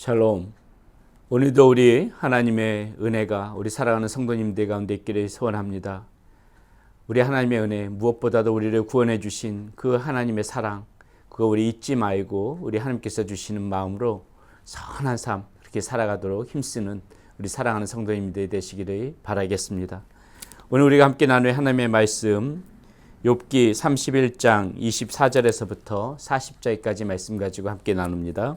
샬롬. 오늘도 우리 하나님의 은혜가 우리 사랑하는 성도님들 가운데 있기를 소원합니다. 우리 하나님의 은혜, 무엇보다도 우리를 구원해 주신 그 하나님의 사랑, 그거 우리 잊지 말고 우리 하나님께서 주시는 마음으로 선한 삶 그렇게 살아가도록 힘쓰는 우리 사랑하는 성도님들 되시기를 바라겠습니다. 오늘 우리가 함께 나눌 하나님의 말씀 욥기 31장 24절에서부터 40절까지 말씀 가지고 함께 나눕니다.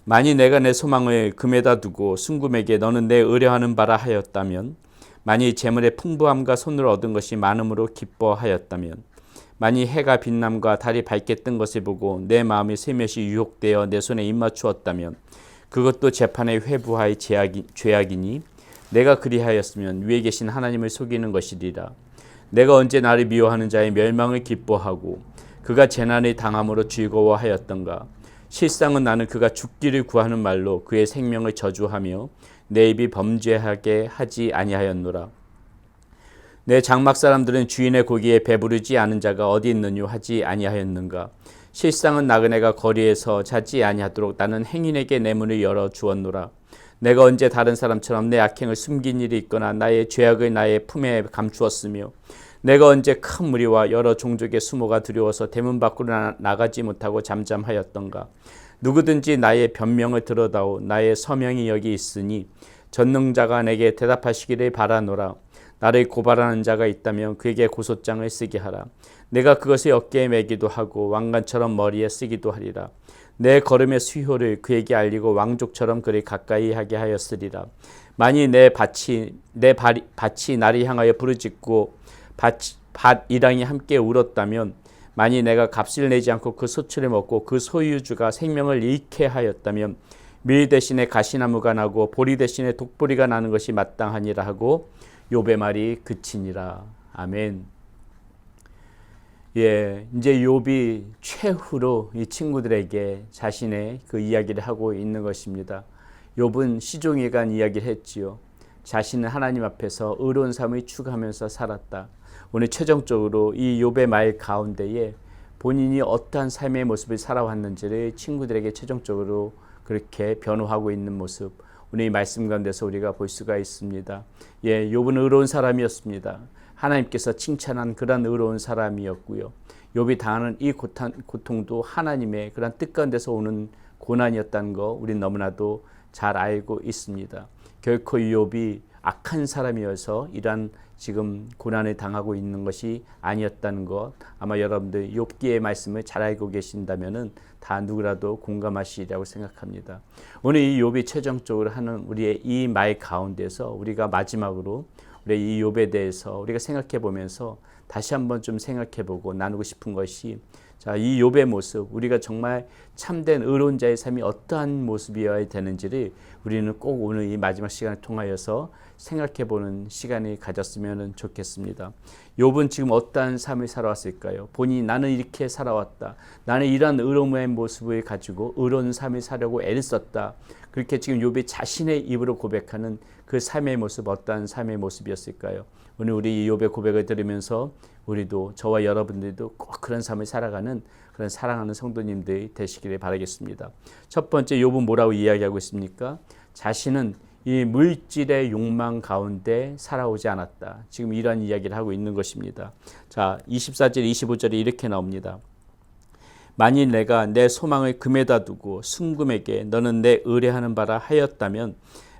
만일 내가 내 소망을 금에다 두고 순금에게 너는 내 의뢰하는 바라 하였다면, 만일 재물의 풍부함과 손으로 얻은 것이 많음으로 기뻐하였다면, 만일 해가 빛남과 달이 밝게 뜬 것을 보고 내 마음이 슬며시 유혹되어 내 손에 입맞추었다면, 그것도 재판의 회부하의 죄악이니 내가 그리하였으면 위에 계신 하나님을 속이는 것이리라. 내가 언제 나를 미워하는 자의 멸망을 기뻐하고 그가 재난을 당함으로 즐거워하였던가. 실상은 나는 그가 죽기를 구하는 말로 그의 생명을 저주하며 내 입이 범죄하게 하지 아니하였노라. 내 장막 사람들은 주인의 고기에 배부르지 않은 자가 어디 있느뇨 하지 아니하였는가. 실상은 나그네가 거리에서 자지 아니하도록 나는 행인에게 내 문을 열어 주었노라. 내가 언제 다른 사람처럼 내 악행을 숨긴 일이 있거나 나의 죄악을 나의 품에 감추었으며, 내가 언제 큰 무리와 여러 종족의 수모가 두려워서 대문 밖으로 나가지 못하고 잠잠하였던가. 누구든지 나의 변명을 들어다오. 나의 서명이 여기 있으니 전능자가 내게 대답하시기를 바라노라. 나를 고발하는 자가 있다면 그에게 고소장을 쓰게 하라. 내가 그것을 어깨에 매기도 하고 왕관처럼 머리에 쓰기도 하리라. 내 걸음의 수효를 그에게 알리고 왕족처럼 그를 가까이 하게 하였으리라. 만일 내 밭이 나를 향하여 부르짖고 밭 이랑이 함께 울었다면, 만일 내가 값을 내지 않고 그 소출을 먹고 그 소유주가 생명을 잃게 하였다면, 밀 대신에 가시나무가 나고 보리 대신에 독보리가 나는 것이 마땅하니라 하고 욥의 말이 그치니라. 아멘. 이제 욥이 최후로 이 친구들에게 자신의 그 이야기를 하고 있는 것입니다. 욥은 시종일관 이야기를 했지요. 자신은 하나님 앞에서 의로운 삶을 추구하면서 살았다. 오늘 최종적으로 이 욥의 말 가운데에 본인이 어떠한 삶의 모습을 살아왔는지를 친구들에게 최종적으로 그렇게 변호하고 있는 모습, 오늘 이 말씀 가운데서 우리가 볼 수가 있습니다. 욥은 의로운 사람이었습니다. 하나님께서 칭찬한 그런 의로운 사람이었고요. 욥이 당하는 이 고통도 하나님의 그런 뜻 가운데서 오는 고난이었다는 거 우리는 너무나도 잘 알고 있습니다. 결코 욥이 악한 사람이어서 이러한 지금 고난을 당하고 있는 것이 아니었다는 것, 아마 여러분들 욥기의 말씀을 잘 알고 계신다면은 다 누구라도 공감하시리라고 생각합니다. 오늘 이 욥이 최종적으로 하는 우리의 이 말 가운데서 우리가 마지막으로 우리 이 욥에 대해서 우리가 생각해 보면서 다시 한번 좀 생각해 보고 나누고 싶은 것이, 자, 이 욥의 모습, 우리가 정말 참된 의로운 자의 삶이 어떠한 모습이어야 되는지를 우리는 꼭 오늘 이 마지막 시간을 통하여서 생각해 보는 시간을 가졌으면 좋겠습니다. 욥은 지금 어떠한 삶을 살아왔을까요? 본인이 나는 이렇게 살아왔다. 나는 이러한 의로움의 모습을 가지고 의로운 삶을 살려고 애를 썼다. 그렇게 지금 욥이 자신의 입으로 고백하는 그 삶의 모습, 어떠한 삶의 모습이었을까요? 오늘 우리 이 욥의 고백을 들으면서 우리도, 저와 여러분들도 꼭 그런 삶을 살아가는 그런 사랑하는 성도님들이 되시기를 바라겠습니다. 첫 번째, 욥은 뭐라고 이야기하고 있습니까? 자신은 이 물질의 욕망 가운데 살아오지 않았다. 지금 이러한 이야기를 하고 있는 것입니다. 자, 24절, 25절에 이렇게 나옵니다. 만일 내가 내 소망을 금에다 두고 순금에게 너는 내 의뢰하는 바라 하였다면,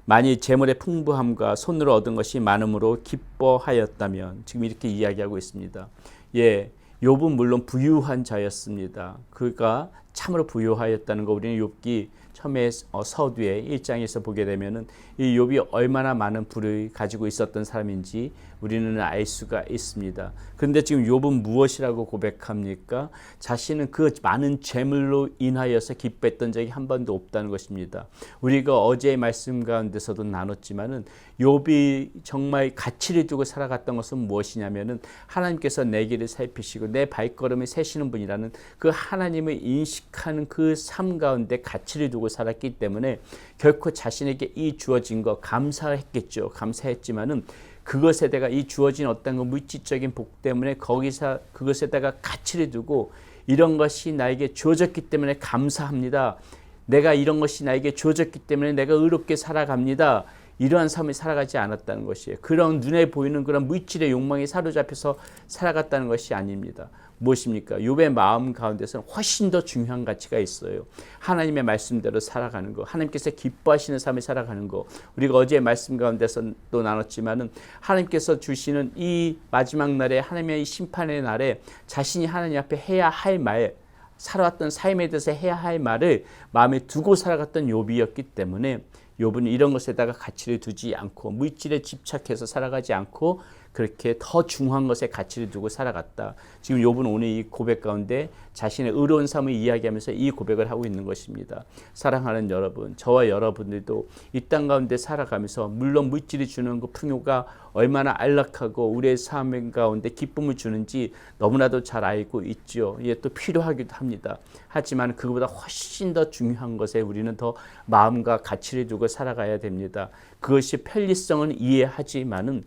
만일 재물의 풍부함과 손으로 얻은 것이 많음으로 기뻐하였다면, 지금 이렇게 이야기하고 있습니다. 욥은 물론 부유한 자였습니다. 그가 참으로 부유하였다는 거 우리는 욥기 처음에 서두에 1장에서 보게 되면은 이 욥이 얼마나 많은 부를 가지고 있었던 사람인지 우리는 알 수가 있습니다. 그런데 지금 욥은 무엇이라고 고백합니까? 자신은 그 많은 재물로 인하여서 기뻐했던 적이 한 번도 없다는 것입니다. 우리가 어제의 말씀 가운데서도 나눴지만은 욥이 정말 가치를 두고 살아갔던 것은 무엇이냐면은 하나님께서 내 길을 살피시고 내 발걸음을 세시는 분이라는 그 하나님을 인식하는 그 삶 가운데 가치를 두고 살았기 때문에 결코 자신에게 이 주어진 거 감사했겠죠. 감사했지만은 그것에다가 이 주어진 어떤 그 물질적인 복 때문에 거기서 그것에다가 가치를 두고 이런 것이 나에게 주어졌기 때문에 감사합니다. 내가 이런 것이 나에게 주어졌기 때문에 내가 의롭게 살아갑니다. 이러한 삶을 살아가지 않았다는 것이에요. 그런 눈에 보이는 그런 물질의 욕망에 사로잡혀서 살아갔다는 것이 아닙니다. 무엇입니까? 욥의 마음 가운데서는 훨씬 더 중요한 가치가 있어요. 하나님의 말씀대로 살아가는 거, 하나님께서 기뻐하시는 삶을 살아가는 거. 우리가 어제 말씀 가운데서 또 나눴지만은 하나님께서 주시는 이 마지막 날에, 하나님의 이 심판의 날에 자신이 하나님 앞에 해야 할 말, 살아왔던 삶에 대해서 해야 할 말을 마음에 두고 살아갔던 욥이었기 때문에 욥은 이런 것에다가 가치를 두지 않고 물질에 집착해서 살아가지 않고 그렇게 더 중요한 것에 가치를 두고 살아갔다. 지금 욥은 오늘 이 고백 가운데 자신의 의로운 삶을 이야기하면서 이 고백을 하고 있는 것입니다. 사랑하는 여러분, 저와 여러분들도 이 땅 가운데 살아가면서 물론 물질이 주는 그 풍요가 얼마나 안락하고 우리의 삶 가운데 기쁨을 주는지 너무나도 잘 알고 있죠. 이게 또 필요하기도 합니다. 하지만 그것보다 훨씬 더 중요한 것에 우리는 더 마음과 가치를 두고 살아가야 됩니다. 그것이 편리성은 이해하지만은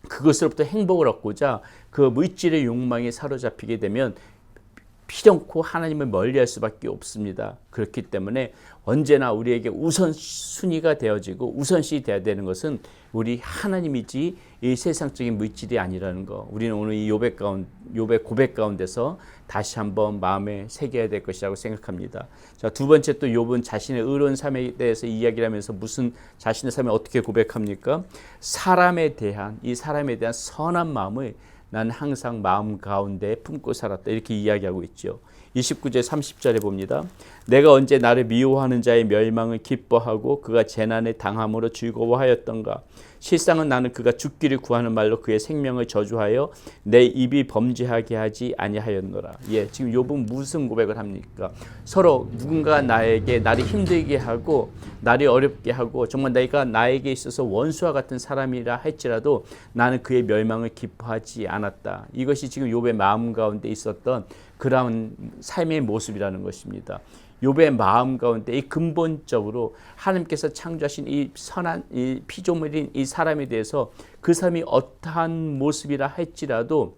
그것으로부터 행복을 얻고자 그 물질의 욕망에 사로잡히게 되면 필연코 하나님을 멀리할 수밖에 없습니다. 그렇기 때문에 언제나 우리에게 우선순위가 되어지고 우선시 되어야 되는 것은 우리 하나님이지 이 세상적인 물질이 아니라는 거. 우리는 오늘 이 욥의 고백 가운데서 다시 한번 마음에 새겨야 될 것이라고 생각합니다. 자, 두 번째 또 욥은 자신의 의로운 삶에 대해서 이야기를 하면서 무슨 자신의 삶을 어떻게 고백합니까? 사람에 대한 선한 마음을 난 항상 마음 가운데 품고 살았다. 이렇게 이야기하고 있죠. 29절 30절에 봅니다. 내가 언제 나를 미워하는 자의 멸망을 기뻐하고 그가 재난에 당함으로 즐거워하였던가. 실상은 나는 그가 죽기를 구하는 말로 그의 생명을 저주하여 내 입이 범죄하게 하지 아니하였노라. 지금 욥은 무슨 고백을 합니까? 서로 누군가 나를 힘들게 하고 나를 어렵게 하고 정말 내가 나에게 있어서 원수와 같은 사람이라 할지라도 나는 그의 멸망을 기뻐하지 않았다. 이것이 지금 욥의 마음 가운데 있었던 그런 삶의 모습이라는 것입니다. 욥의 마음 가운데 이 근본적으로 하나님께서 창조하신 이 선한 이 피조물인 이 사람에 대해서 그 사람이 어떠한 모습이라 할지라도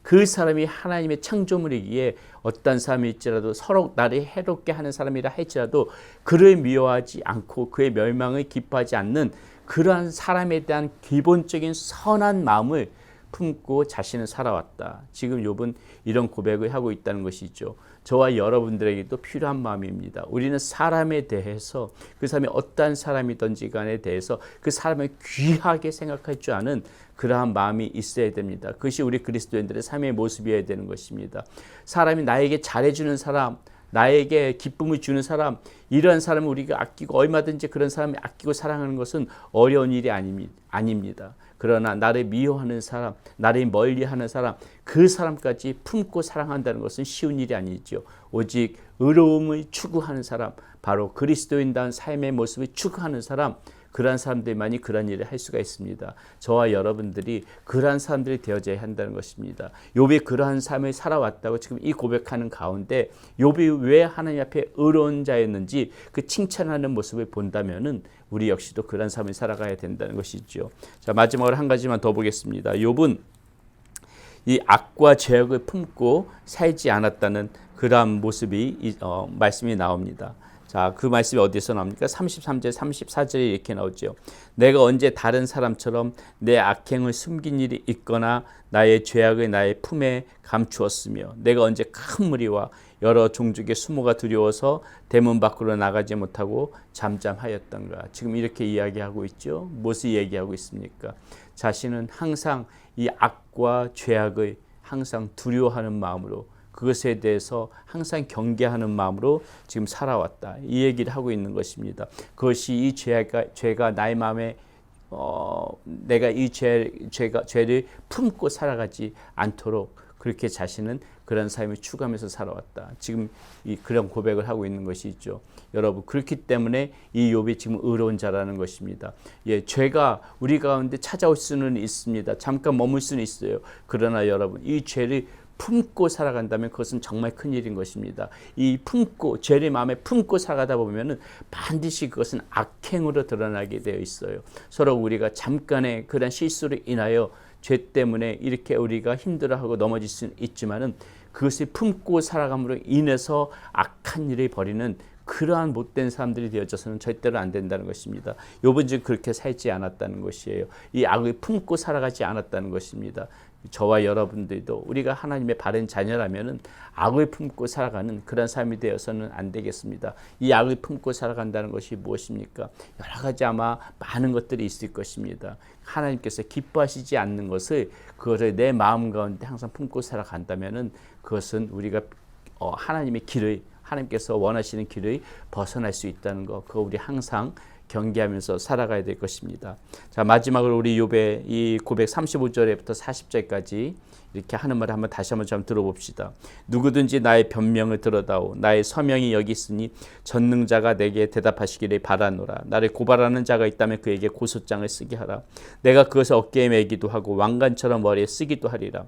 그 사람이 하나님의 창조물이기에 어떤 사람일지라도 서로 나를 해롭게 하는 사람이라 할지라도 그를 미워하지 않고 그의 멸망을 기뻐하지 않는 그러한 사람에 대한 기본적인 선한 마음을 품고 자신은 살아왔다. 지금 욥은 이런 고백을 하고 있다는 것이죠. 저와 여러분들에게도 필요한 마음입니다. 우리는 사람에 대해서 그 사람이 어떠한 사람이든지 간에 대해서 그 사람을 귀하게 생각할 줄 아는 그러한 마음이 있어야 됩니다. 그것이 우리 그리스도인들의 삶의 모습이어야 되는 것입니다. 사람이 나에게 잘해주는 사람, 나에게 기쁨을 주는 사람, 이런 사람을 우리가 아끼고 얼마든지 그런 사람을 아끼고 사랑하는 것은 어려운 일이 아닙니다. 그러나 나를 미워하는 사람, 나를 멀리하는 사람, 그 사람까지 품고 사랑한다는 것은 쉬운 일이 아니죠. 오직 의로움을 추구하는 사람, 바로 그리스도인다운 삶의 모습을 추구하는 사람, 그러한 사람들만이 그런 일을 할 수가 있습니다. 저와 여러분들이 그러한 사람들이 되어져야 한다는 것입니다. 욥이 그러한 삶을 살아왔다고 지금 이 고백하는 가운데 욥이 왜 하나님 앞에 의로운 자였는지 그 칭찬하는 모습을 본다면은 우리 역시도 그러한 삶을 살아가야 된다는 것이죠. 자, 마지막으로 한 가지만 더 보겠습니다. 욥은 이 악과 죄악을 품고 살지 않았다는 그러한 모습이 말씀이 나옵니다. 자, 그 말씀이 어디서 나옵니까? 33절, 34절에 이렇게 나오죠. 내가 언제 다른 사람처럼 내 악행을 숨긴 일이 있거나 나의 죄악을 나의 품에 감추었으며 내가 언제 큰 무리와 여러 종족의 수모가 두려워서 대문 밖으로 나가지 못하고 잠잠하였던가. 지금 이렇게 이야기하고 있죠. 무엇을 얘기하고 있습니까? 자신은 항상 이 악과 죄악을 항상 두려워하는 마음으로 그것에 대해서 항상 경계하는 마음으로 지금 살아왔다. 이 얘기를 하고 있는 것입니다. 그것이 이 죄가 나의 마음에 내가 이 죄를 품고 살아가지 않도록 그렇게 자신은 그런 삶을 추구하면서 살아왔다. 지금 그런 고백을 하고 있는 것이 있죠. 여러분, 그렇기 때문에 이 욥이 지금 의로운 자라는 것입니다. 죄가 우리 가운데 찾아올 수는 있습니다. 잠깐 머물 수는 있어요. 그러나 여러분, 이 죄를 품고 살아간다면 그것은 정말 큰일인 것입니다. 이 죄를 마음에 품고 살아가다 보면은 반드시 그것은 악행으로 드러나게 되어 있어요. 서로 우리가 잠깐의 그런 실수로 인하여 죄 때문에 이렇게 우리가 힘들어하고 넘어질 수는 있지만은 그것을 품고 살아감으로 인해서 악한 일을 벌이는 그러한 못된 사람들이 되어져서는 절대로 안 된다는 것입니다. 욥은 지금 그렇게 살지 않았다는 것이에요. 이 악을 품고 살아가지 않았다는 것입니다. 저와 여러분들도 우리가 하나님의 바른 자녀라면은 악을 품고 살아가는 그런 삶이 되어서는 안 되겠습니다. 이 악을 품고 살아간다는 것이 무엇입니까? 여러 가지 아마 많은 것들이 있을 것입니다. 하나님께서 기뻐하시지 않는 것을 그것을 내 마음 가운데 항상 품고 살아간다면은 그것은 우리가 하나님의 길을 하나님께서 원하시는 길을 벗어날 수 있다는 것, 그거 우리 항상 경계하면서 살아가야 될 것입니다. 자, 마지막으로 우리 욥의 이 고백 35절부터 40절까지 이렇게 하는 말을 다시 한번 좀 들어봅시다. 누구든지 나의 변명을 들어다오. 나의 서명이 여기 있으니 전능자가 내게 대답하시기를 바라노라. 나를 고발하는 자가 있다면 그에게 고소장을 쓰게 하라. 내가 그것을 어깨에 매기도 하고 왕관처럼 머리에 쓰기도 하리라.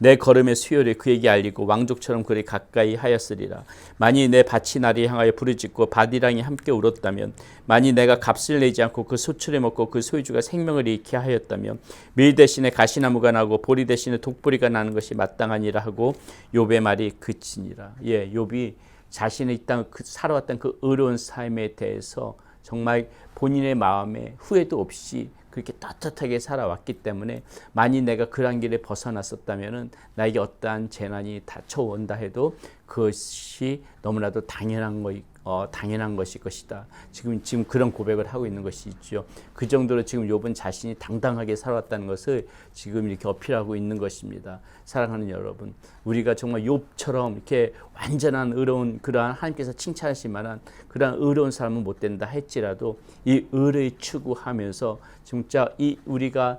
내 걸음의 수요를 그에게 알리고 왕족처럼 그를 가까이 하였으리라. 만일 내 밭이 나를 향하여 부르짖고 밭이랑이 함께 울었다면, 만일 내가 값을 내지 않고 그 소출을 먹고 그 소유주가 생명을 잃게 하였다면, 밀 대신에 가시나무가 나고 보리 대신에 독보리가 나는 것이 마땅하니라 하고 욥의 말이 그치니라. 예, 욥이 자신의 이 땅 살아왔던 그 의로운 삶에 대해서 정말 본인의 마음에 후회도 없이 그렇게 떳떳하게 살아왔기 때문에 만일 내가 그런 길에 벗어났었다면 나에게 어떠한 재난이 닥쳐온다 해도 그것이 너무나도 당연한 것일 것이다. 지금 그런 고백을 하고 있는 것이 있죠. 그 정도로 지금 욥은 자신이 당당하게 살아왔다는 것을 지금 이렇게 어필하고 있는 것입니다. 사랑하는 여러분, 우리가 정말 욥처럼 이렇게 완전한 의로운 그러한 하나님께서 칭찬하실 만한 그러한 의로운 사람은 못 된다 할지라도 이 의를 추구하면서 진짜 우리가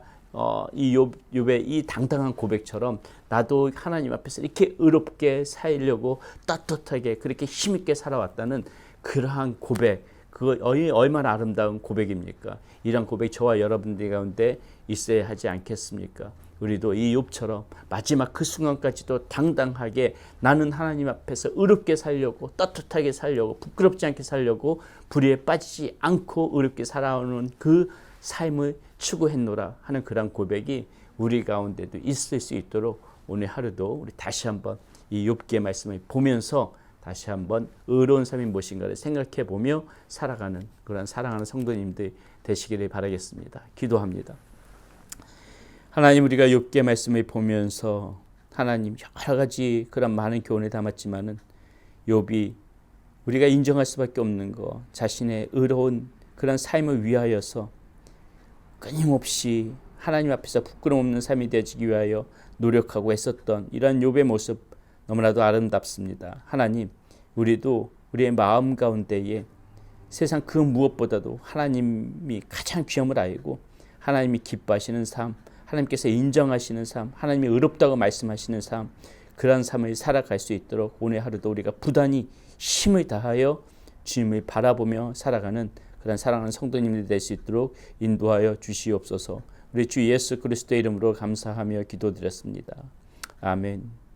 이 욥의 이 당당한 고백처럼 나도 하나님 앞에서 이렇게 의롭게 살려고 떳떳하게 그렇게 힘있게 살아왔다는 그러한 고백, 그거 얼마나 아름다운 고백입니까? 이런 고백이 저와 여러분들 가운데 있어야 하지 않겠습니까? 우리도 이 욥처럼 마지막 그 순간까지도 당당하게 나는 하나님 앞에서 의롭게 살려고 떳떳하게 살려고 부끄럽지 않게 살려고 불의에 빠지지 않고 의롭게 살아오는 그 삶을 추구했노라 하는 그런 고백이 우리 가운데도 있을 수 있도록 오늘 하루도 우리 다시 한번 이 욥기의 말씀을 보면서 다시 한번 의로운 삶이 무엇인가를 생각해 보며 살아가는 그런 사랑하는 성도님들 되시기를 바라겠습니다. 기도합니다. 하나님, 우리가 욥기의 말씀을 보면서 하나님 여러 가지 그런 많은 교훈을 담았지만은 욥이 우리가 인정할 수밖에 없는 거, 자신의 의로운 그런 삶을 위하여서 끊임없이 하나님 앞에서 부끄러움 없는 삶이 되어지기 위하여 노력하고 애썼던 이런 욥의 모습 너무나도 아름답습니다. 하나님, 우리도 우리의 마음 가운데에 세상 그 무엇보다도 하나님이 가장 귀함을 알고 하나님이 기뻐하시는 삶, 하나님께서 인정하시는 삶, 하나님이 의롭다고 말씀하시는 삶, 그런 삶을 살아갈 수 있도록 오늘 하루도 우리가 부단히 힘을 다하여 주님을 바라보며 살아가는 그런 사랑하는 성도님들이 될 수 있도록 인도하여 주시옵소서. 우리 주 예수 그리스도의 이름으로 감사하며 기도드렸습니다. 아멘.